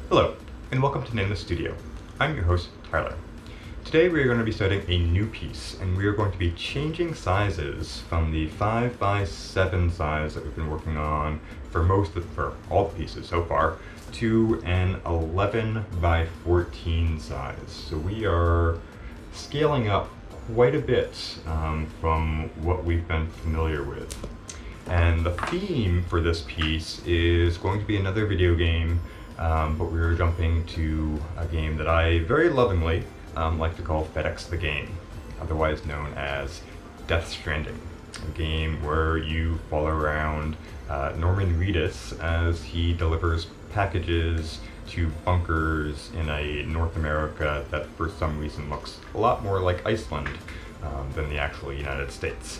Hello, and welcome to Name the Studio. I'm your host, Tyler. Today we are going to be starting a new piece, and we are going to be changing sizes from the 5x7 size that we've been working on for all the pieces so far, to an 11x14 size. So we are scaling up quite a bit from what we've been familiar with. And the theme for this piece is going to be another video game, but we're jumping to a game that I very lovingly like to call FedEx the Game, otherwise known as Stranding, a game where you follow around Norman Reedus as he delivers packages to bunkers in a North America that for some reason looks a lot more like Iceland than the actual United States.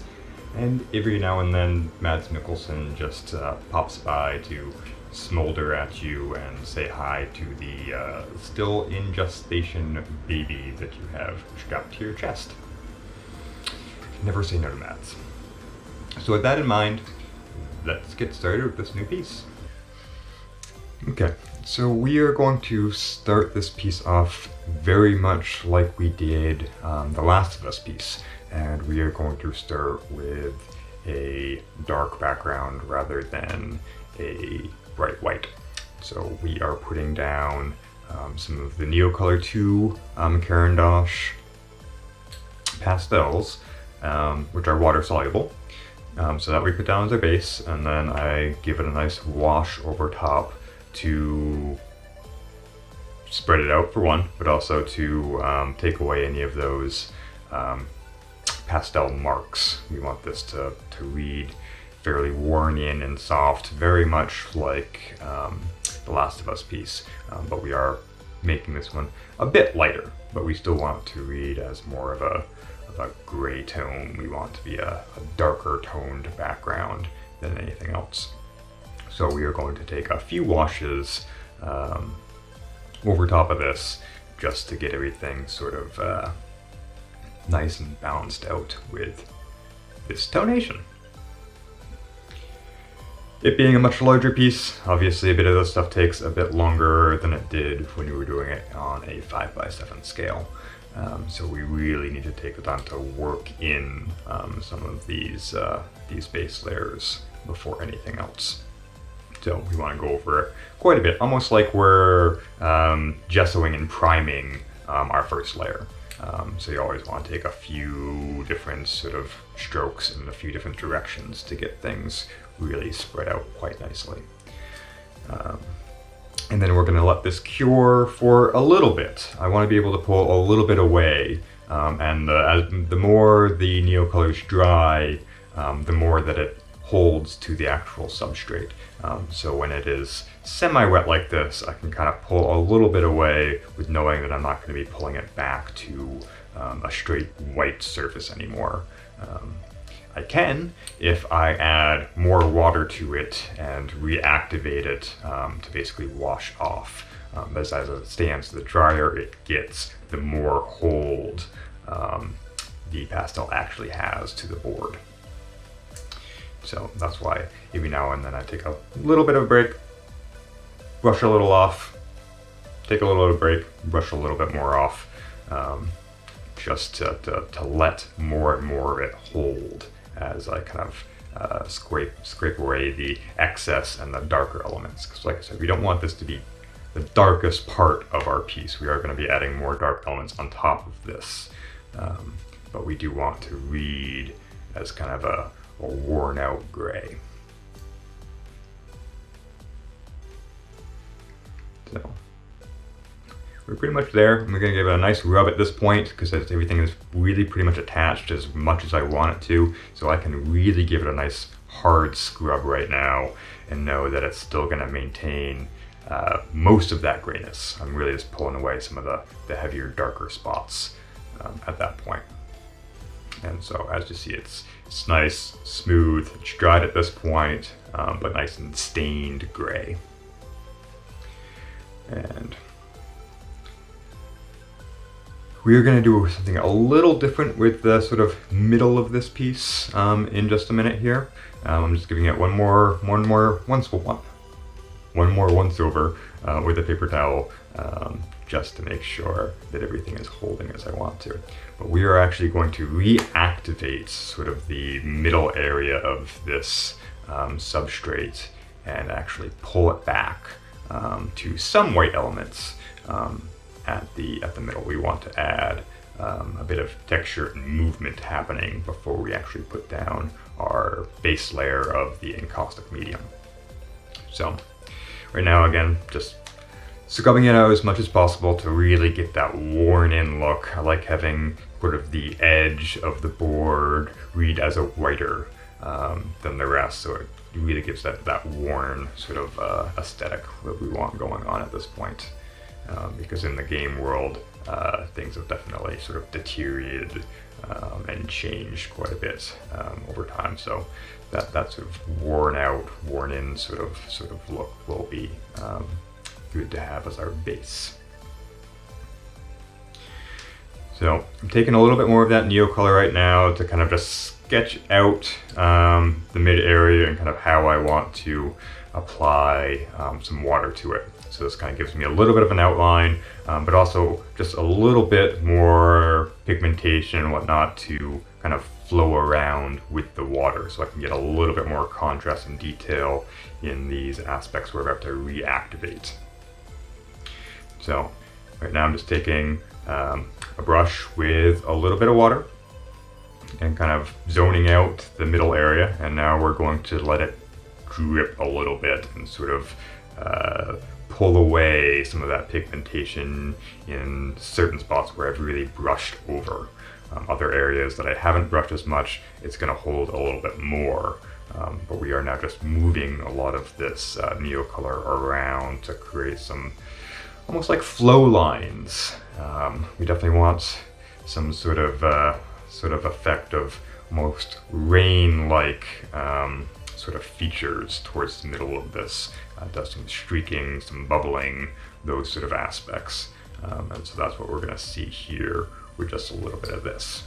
And every now and then Mads Mikkelsen just pops by to smolder at you and say hi to the still in gestation baby that you have strapped to your chest. Never say no to Mads. So with that in mind, let's get started with this new piece. Okay, so we are going to start this piece off very much like we did the Last of Us piece, and we are going to start with a dark background rather than a bright white. So we are putting down some of the Neocolor 2 Caran pastels, which are water soluble. So that we put down as a base, and then I give it a nice wash over top to spread it out for one, but also to take away any of those pastel marks. We want this to read fairly worn in and soft, very much like the Last of Us piece, but we are making this one a bit lighter, but we still want it to read as more of a gray tone. We want it to be a darker toned background than anything else. So we are going to take a few washes over top of this just to get everything sort of nice and balanced out with this tonation. It being a much larger piece, obviously a bit of this stuff takes a bit longer than it did when we were doing it on a 5x7 scale. So we really need to take the time to work in some of these base layers before anything else. So we want to go over it quite a bit, almost like we're gessoing and priming our first layer. So you always want to take a few different sort of strokes in a few different directions to get things really spread out quite nicely. And then we're going to let this cure for a little bit. I want to be able to pull a little bit away, and the more the Neocolor's dry, the more that it holds to the actual substrate. So when it is semi-wet like this, I can kind of pull a little bit away with knowing that I'm not going to be pulling it back to a straight white surface anymore. I can if I add more water to it and reactivate it to basically wash off. As it stands, the drier it gets, the more hold the pastel actually has to the board. So that's why every now and then I take a little bit of a break, brush a little off, take a little bit of a break, brush a little bit more off, just to let more and more of it hold as I kind of scrape away the excess and the darker elements. Because like I said, we don't want this to be the darkest part of our piece. We are going to be adding more dark elements on top of this, but we do want to read as kind of a worn out gray. So we're pretty much there. I'm gonna give it a nice rub at this point because everything is really pretty much attached as much as I want it to. So I can really give it a nice hard scrub right now and know that it's still gonna maintain most of that grayness. I'm really just pulling away some of the heavier, darker spots at that point. And so as you see, it's nice, smooth, it's dried at this point, but nice and stained gray. And we're going to do something a little different with the sort of middle of this piece in just a minute here. I'm just giving it one swoop up. one more once over with a paper towel, just to make sure that everything is holding as I want to. But we are actually going to reactivate sort of the middle area of this substrate and actually pull it back to some white elements at the middle. We want to add a bit of texture and movement happening before we actually put down our base layer of the encaustic medium. So right now, again, just scrubbing it out as much as possible to really get that worn in look. I like having sort of the edge of the board read as a whiter than the rest, so it really gives that worn sort of aesthetic that we want going on at this point. Because in the game world, things have definitely sort of deteriorated and changed quite a bit over time. So that sort of worn out, worn in sort of look will be good to have as our base. So I'm taking a little bit more of that Neocolor right now to kind of just sketch out the mid area and kind of how I want to apply some water to it. So this kind of gives me a little bit of an outline, but also just a little bit more pigmentation and whatnot to kind of flow around with the water, so I can get a little bit more contrast and detail in these aspects we're about to reactivate. So right now I'm just taking a brush with a little bit of water and kind of zoning out the middle area, and now we're going to let it drip a little bit and sort of pull away some of that pigmentation in certain spots where I've really brushed over. Other areas that I haven't brushed as much, it's going to hold a little bit more. But we are now just moving a lot of this Neocolor around to create some almost like flow lines. We definitely want some sort of effect of almost rain-like sort of features towards the middle of this. Does some streaking, some bubbling, those sort of aspects. And so that's what we're going to see here with just a little bit of this.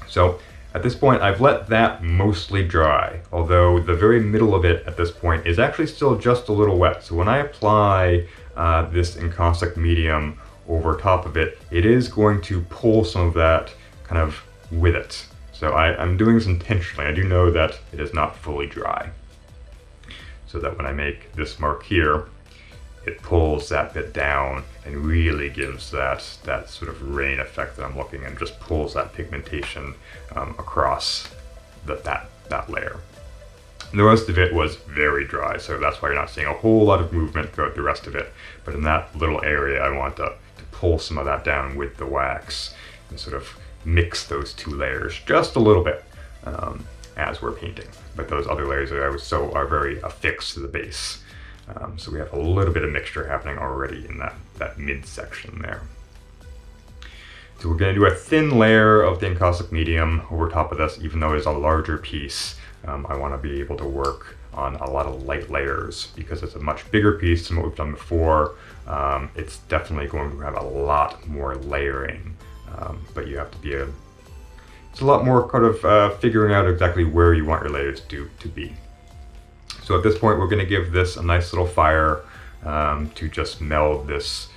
So at this point, I've let that mostly dry, although the very middle of it at this point is actually still just a little wet. So when I apply this encaustic medium over top of it, it is going to pull some of that kind of with it. So I'm doing this intentionally. I do know that it is not fully dry, so that when I make this mark here, it pulls that bit down and really gives that sort of rain effect that I'm looking, and just pulls that pigmentation across that layer. And the rest of it was very dry, so that's why you're not seeing a whole lot of movement throughout the rest of it. But in that little area, I want to pull some of that down with the wax and sort of mix those two layers just a little bit as we're painting. But those other layers are very affixed to the base. So we have a little bit of mixture happening already in that midsection there. So we're going to do a thin layer of the encaustic medium over top of this, even though it's a larger piece. I want to be able to work on a lot of light layers because it's a much bigger piece than what we've done before. It's definitely going to have a lot more layering, but you have to be it's a lot more kind of figuring out exactly where you want your layers to be. So at this point, we're going to give this a nice little fire to just meld this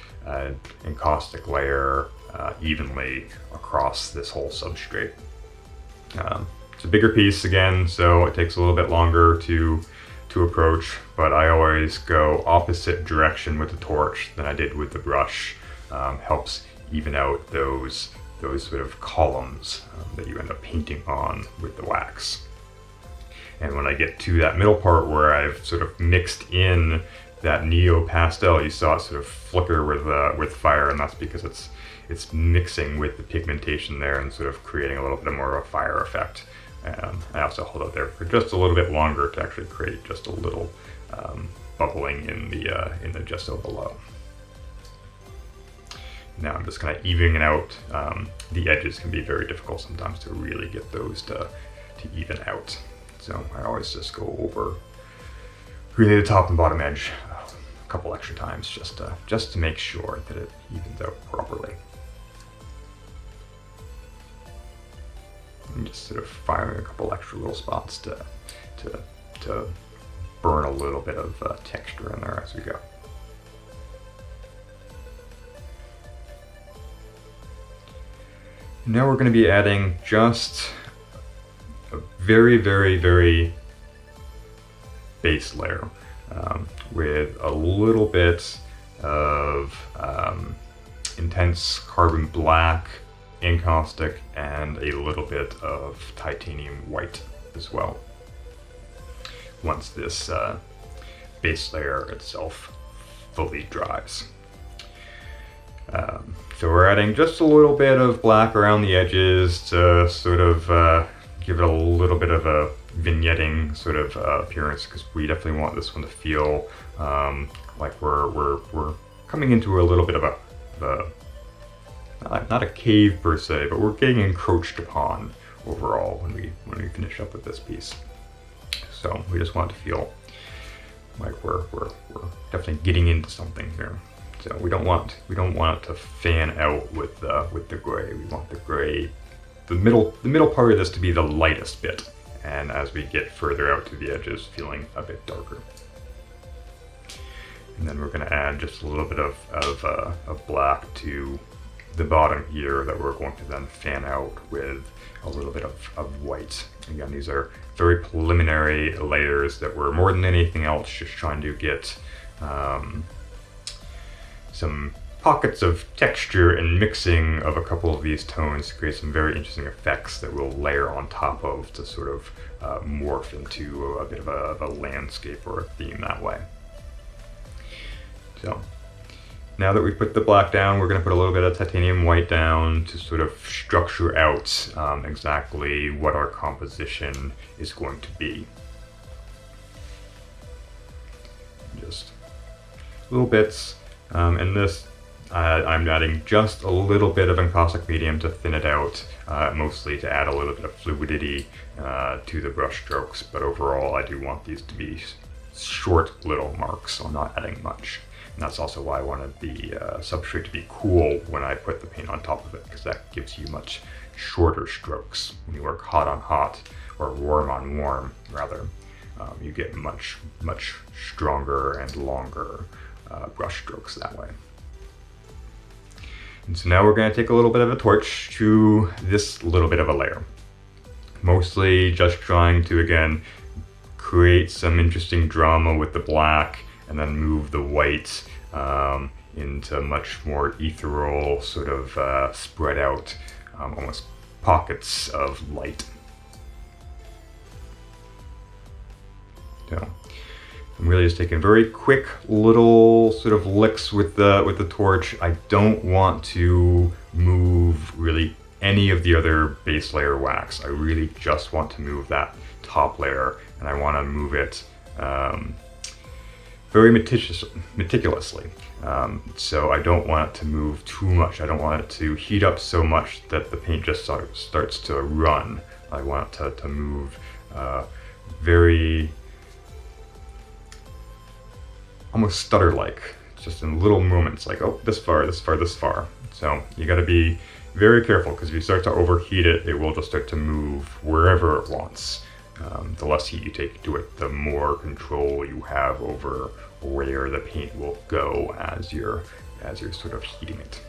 encaustic layer evenly across this whole substrate. It's a bigger piece again, so it takes a little bit longer to approach, but I always go opposite direction with the torch than I did with the brush. Helps even out those sort of columns that you end up painting on with the wax. And when I get to that middle part where I've sort of mixed in that neo pastel, you saw it sort of flicker with fire, and that's because it's mixing with the pigmentation there and sort of creating a little bit more of a fire effect. I also hold it there for just a little bit longer to actually create just a little bubbling in the gesso below. Now I'm just kind of evening out. The edges can be very difficult sometimes to really get those to even out. So I always just go over really the top and bottom edge a couple extra times just to make sure that it evens out properly. And just sort of firing a couple extra little spots to burn a little bit of texture in there as we go. Now we're going to be adding just a very, very, very base layer with a little bit of intense carbon black, encaustic, and a little bit of titanium white as well. Once this base layer itself fully dries. So we're adding just a little bit of black around the edges to sort of give it a little bit of a vignetting sort of appearance, because we definitely want this one to feel like we're coming into a little bit of a not a cave per se, but we're getting encroached upon overall when we finish up with this piece. So we just want it to feel like we're definitely getting into something here. So we don't want it to fan out with the gray. We want the gray, the middle part of this to be the lightest bit, and as we get further out to the edges, feeling a bit darker. And then we're going to add just a little bit of black to the bottom here that we're going to then fan out with a little bit of white. Again, these are very preliminary layers that we're more than anything else just trying to get some pockets of texture and mixing of a couple of these tones to create some very interesting effects that we'll layer on top of to sort of morph into a bit of a landscape or a theme that way. So now that we've put the black down, we're going to put a little bit of titanium white down to sort of structure out exactly what our composition is going to be. Just little bits. And this, I'm adding just a little bit of encaustic medium to thin it out, mostly to add a little bit of fluidity to the brush strokes, but overall I do want these to be short little marks, so I'm not adding much. And that's also why I wanted the substrate to be cool when I put the paint on top of it, because that gives you much shorter strokes. When you work hot on hot, or warm on warm, rather, you get much stronger and longer brush strokes that way. And so now we're going to take a little bit of a torch to this little bit of a layer. Mostly just trying to, again, create some interesting drama with the black, and then move the white into much more ethereal, sort of spread out, almost pockets of light. So I'm really just taking very quick little sort of licks with the torch. I don't want to move really any of the other base layer wax. I really just want to move that top layer, and I want to move it very meticulously. So I don't want it to move too much. I don't want it to heat up so much that the paint just starts to run. I want it to move very almost stutter-like, just in little moments, like, oh, this far, this far, this far. So you got to be very careful, because if you start to overheat it, it will just start to move wherever it wants. The less heat you take to it, the more control you have over where the paint will go as you're sort of heating it.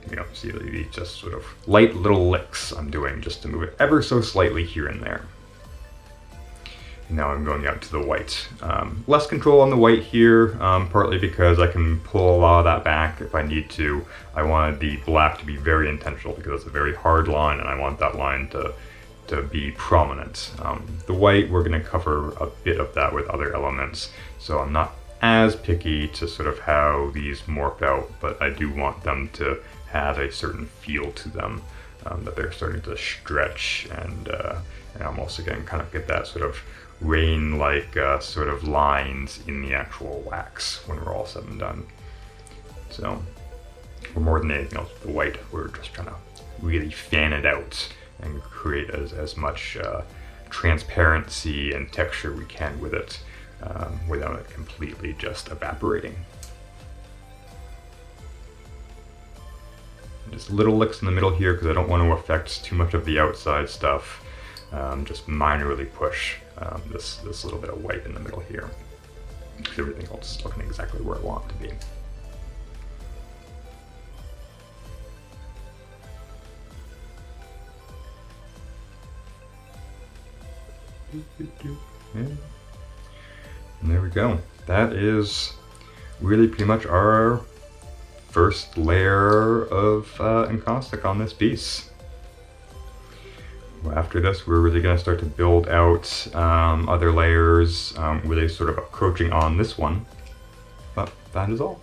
You know, see these just sort of light little licks I'm doing just to move it ever so slightly here and there. And now I'm going out to the white. Less control on the white here, partly because I can pull a lot of that back if I need to. I wanted the black to be very intentional because it's a very hard line, and I want that line to be prominent. The white, we're going to cover a bit of that with other elements, so I'm not as picky to sort of how these morph out, but I do want them to have a certain feel to them, that they're starting to stretch and almost, again, kind of get that sort of rain-like sort of lines in the actual wax when we're all said and done. So, for more than anything else, the white, we're just trying to really fan it out and create as much transparency and texture we can with it, without it completely just evaporating. Just little licks in the middle here because I don't want to affect too much of the outside stuff. just minorly push this little bit of white in the middle here. Everything else is looking exactly where I want it to be. And there we go. That is really pretty much our first layer of encaustic on this piece. Well, after this, we're really going to start to build out other layers, really sort of approaching on this one. But that is all.